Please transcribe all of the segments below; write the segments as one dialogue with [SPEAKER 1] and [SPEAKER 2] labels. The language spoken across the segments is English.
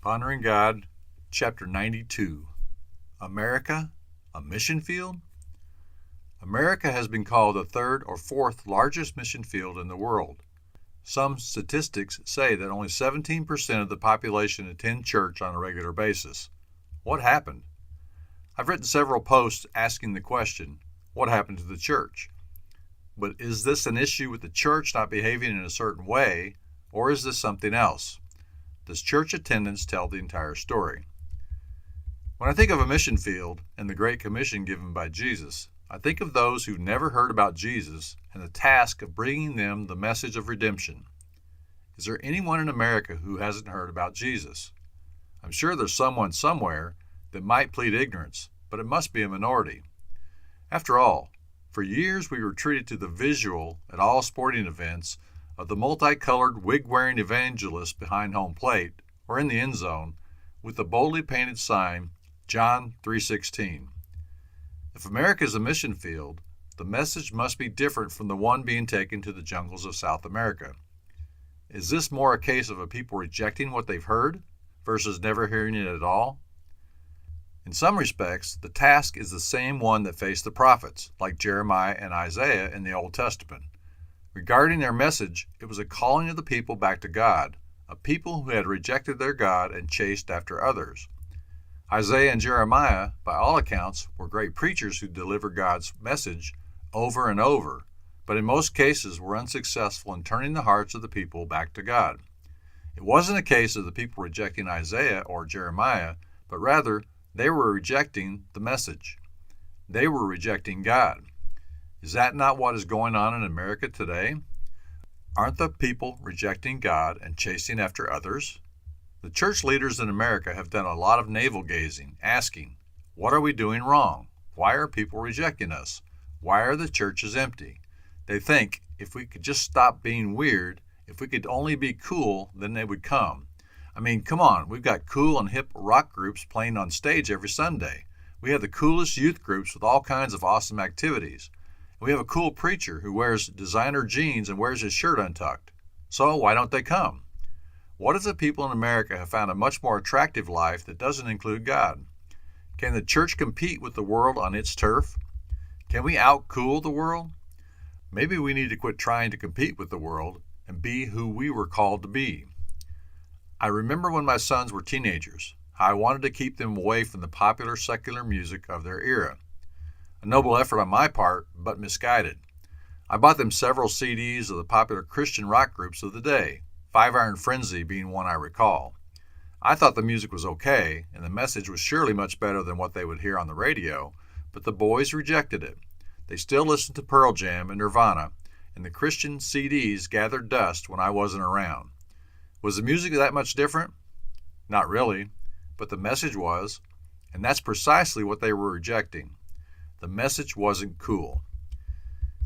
[SPEAKER 1] Pondering God, Chapter 92. America, a mission field? America has been called the third or fourth largest mission field in the world. Some statistics say that only 17% of the population attend church on a regular basis. What happened? I've written several posts asking the question, what happened to the church? But is this an issue with the church not behaving in a certain way, or is this something else? Does church attendance tell the entire story? When I think of a mission field and the Great Commission given by Jesus, I think of those who never heard about Jesus and the task of bringing them the message of redemption. Is there anyone in America who hasn't heard about Jesus? I'm sure there's someone somewhere that might plead ignorance, but it must be a minority. After all, for years we were treated to the visual at all sporting events of the multicolored wig-wearing evangelist behind home plate or in the end zone with the boldly painted sign, John 3:16. If America is a mission field, the message must be different from the one being taken to the jungles of South America. Is this more a case of a people rejecting what they've heard versus never hearing it at all? In some respects, the task is the same one that faced the prophets, like Jeremiah and Isaiah in the Old Testament. Regarding their message, it was a calling of the people back to God, a people who had rejected their God and chased after others. Isaiah and Jeremiah, by all accounts, were great preachers who delivered God's message over and over, but in most cases were unsuccessful in turning the hearts of the people back to God. It wasn't a case of the people rejecting Isaiah or Jeremiah, but rather they were rejecting the message. They were rejecting God. Is that not what is going on in America today? Aren't the people rejecting God and chasing after others? The church leaders in America have done a lot of navel-gazing, asking, what are we doing wrong? Why are people rejecting us? Why are the churches empty? They think, if we could just stop being weird, if we could only be cool, then they would come. I mean, come on, we've got cool and hip rock groups playing on stage every Sunday. We have the coolest youth groups with all kinds of awesome activities. We have a cool preacher who wears designer jeans and wears his shirt untucked. So why don't they come? What if the people in America have found a much more attractive life that doesn't include God? Can the church compete with the world on its turf? Can we out-cool the world? Maybe we need to quit trying to compete with the world and be who we were called to be. I remember when my sons were teenagers, how I wanted to keep them away from the popular secular music of their era. A noble effort on my part, but misguided. I bought them several CDs of the popular Christian rock groups of the day, Five Iron Frenzy being one I recall. I thought the music was okay, and the message was surely much better than what they would hear on the radio, but the boys rejected it. They still listened to Pearl Jam and Nirvana, and the Christian CDs gathered dust when I wasn't around. Was the music that much different? Not really, but the message was, and that's precisely what they were rejecting. The message wasn't cool.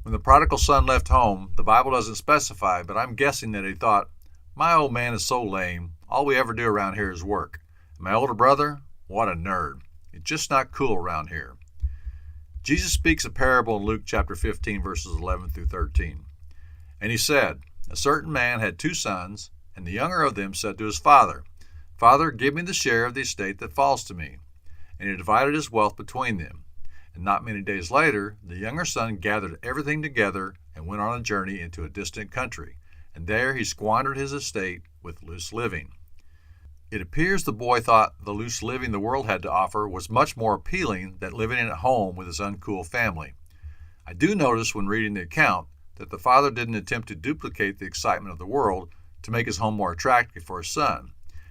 [SPEAKER 1] When the prodigal son left home, the Bible doesn't specify, but I'm guessing that he thought, my old man is so lame, all we ever do around here is work. And my older brother, what a nerd. It's just not cool around here. Jesus speaks a parable in Luke chapter 15, verses 11 through 13. And he said, a certain man had 2 sons, and the younger of them said to his father, Father, give me the share of the estate that falls to me. And he divided his wealth between them. And not many days later, the younger son gathered everything together and went on a journey into a distant country. And there he squandered his estate with loose living. It appears the boy thought the loose living the world had to offer was much more appealing than living at home with his uncool family. I do notice when reading the account that the father didn't attempt to duplicate the excitement of the world to make his home more attractive for his son.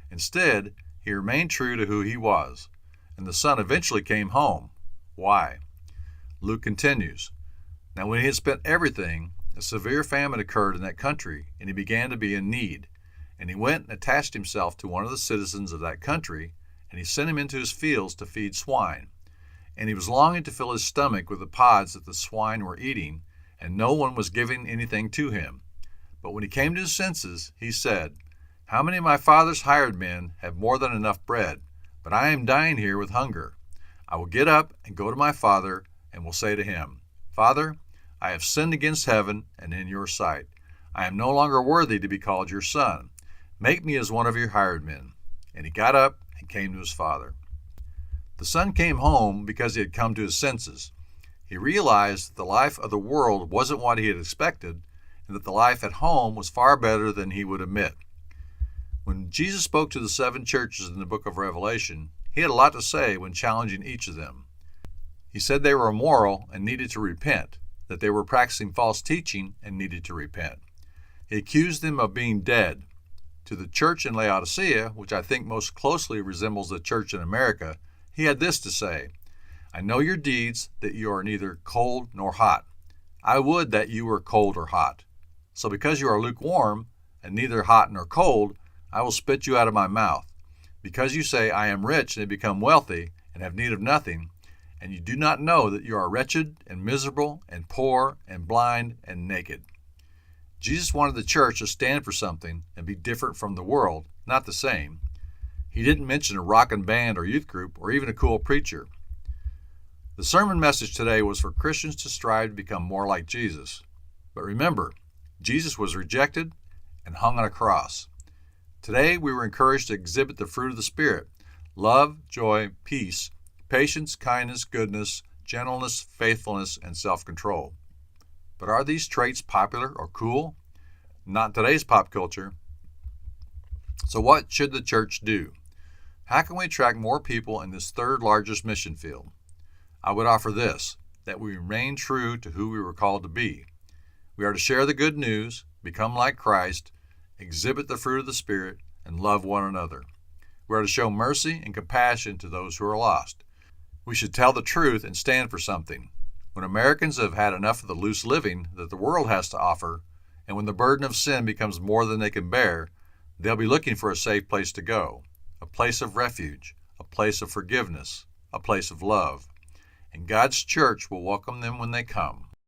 [SPEAKER 1] Instead, he remained true to who he was. And the son eventually came home. Why? Luke continues, Now when he had spent everything, a severe famine occurred in that country, and he began to be in need. And he went and attached himself to one of the citizens of that country, and he sent him into his fields to feed swine. And he was longing to fill his stomach with the pods that the swine were eating, and no one was giving anything to him. But when he came to his senses, he said, How many of my father's hired men have more than enough bread, but I am dying here with hunger. I will get up and go to my father, and will say to him, Father, I have sinned against heaven and in your sight. I am no longer worthy to be called your son. Make me as one of your hired men. and he got up and came to his father. The son came home because he had come to his senses. He realized that the life of the world wasn't what he had expected, and that the life at home was far better than he would admit. When Jesus spoke to the 7 churches in the book of Revelation, he had a lot to say when challenging each of them. He said they were immoral and needed to repent, that they were practicing false teaching and needed to repent. He accused them of being dead. To the church in Laodicea, which I think most closely resembles the church in America, he had this to say: I know your deeds, that you are neither cold nor hot. I would that you were cold or hot. So because you are lukewarm, and neither hot nor cold, I will spit you out of my mouth. Because you say, I am rich and have become wealthy, and have need of nothing, and you do not know that you are wretched and miserable and poor and blind and naked. Jesus wanted the church to stand for something and be different from the world, not the same. He didn't mention a rockin' band or youth group or even a cool preacher. The sermon message today was for Christians to strive to become more like Jesus. But remember, Jesus was rejected and hung on a cross. Today we were encouraged to exhibit the fruit of the Spirit: love, joy, peace, patience, kindness, goodness, gentleness, faithfulness, and self-control. But are these traits popular or cool? Not in today's pop culture. So what should the church do? How can we attract more people in this 3rd largest mission field? I would offer this: that we remain true to who we were called to be. We are to share the good news, become like Christ, exhibit the fruit of the Spirit, and love one another. We are to show mercy and compassion to those who are lost. We should tell the truth and stand for something. When Americans have had enough of the loose living that the world has to offer, and when the burden of sin becomes more than they can bear, they'll be looking for a safe place to go, a place of refuge, a place of forgiveness, a place of love. And God's church will welcome them when they come.